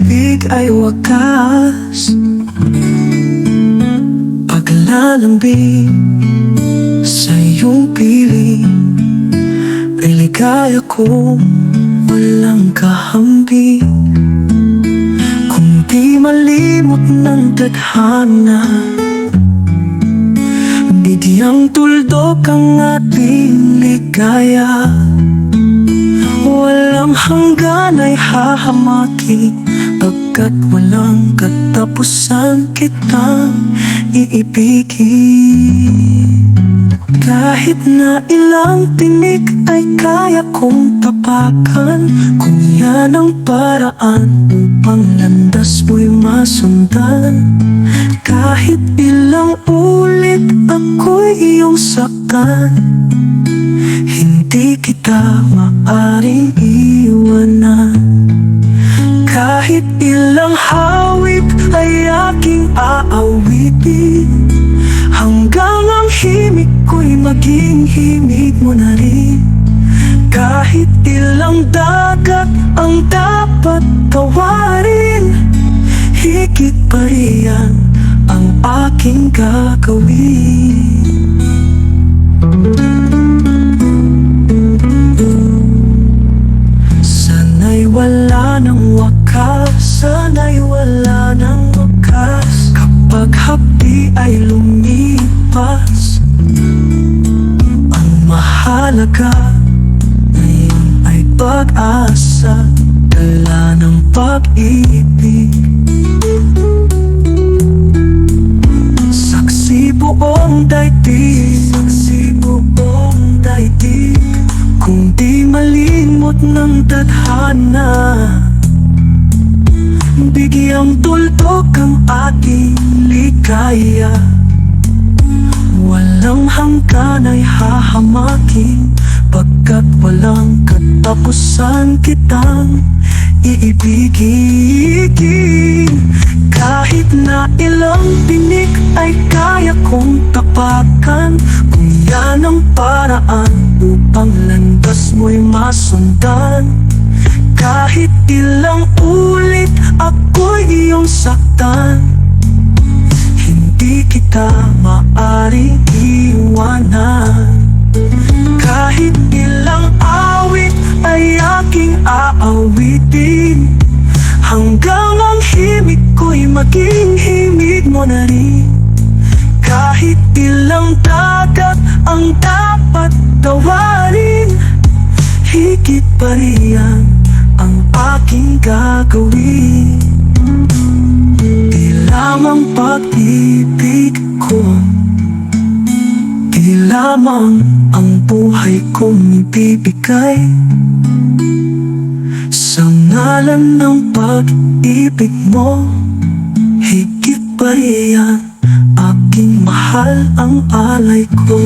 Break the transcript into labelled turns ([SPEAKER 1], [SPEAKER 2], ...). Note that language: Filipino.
[SPEAKER 1] pag-ibig ay wakas, paglalambing sa iyong piling, ay ligaya kong walang kahambing. Kung di malimot ng tadhana, bidyang tuldok ang ating ligaya. Walang hanggan ay hahamaki, pagkat walang katapusan kitang iibigin. Kahit na ilang tinik ay kaya kong tapakan, kung yan ang paraan upang landas mo'y masundan. Kahit ilang ulit ako'y iyong saktan, hindi kita maaring iwanan. Kahit ilang hawig ay aking aawitin, hanggang ang himig ko'y maging himig mo na rin. Kahit ilang dagat ang dapat tawarin, higit pa riyan ang aking gagawin. Sana'y wala ng wakas, sana'y wala ng wakas, kapag hapdi ay lumipas. Ang mahalaga ngayon ay pag-asa, dala ng pag-ibig. Saksi buong daigdig, saksi buong daigdig, kung di malimot ng tadhana, bigyang tuldok ang ating ligaya. Walang hanggan ay hahamakin, pagkat walang katapusan kitang iibigin. Kahit na ilang tinik ay kaya kong tapakan, kung yan ang paraan upang landas mo'y masundan. Kahit ilang ulit ako'y iyong saktan, hindi kita maaring iwanan. Kahit ilang awit ay aking aawitin, hanggang ang himig ko'y maging himig mo na rin. Kahit ilang dagat ang dapat tawarin, higit pa riyan ang aking gagawin. Di lamang pag-ibig ko, di lamang ang buhay kong ibibigay, sa ngalan ng pag-ibig mo, higit pa riyan aking mahal ang alay ko.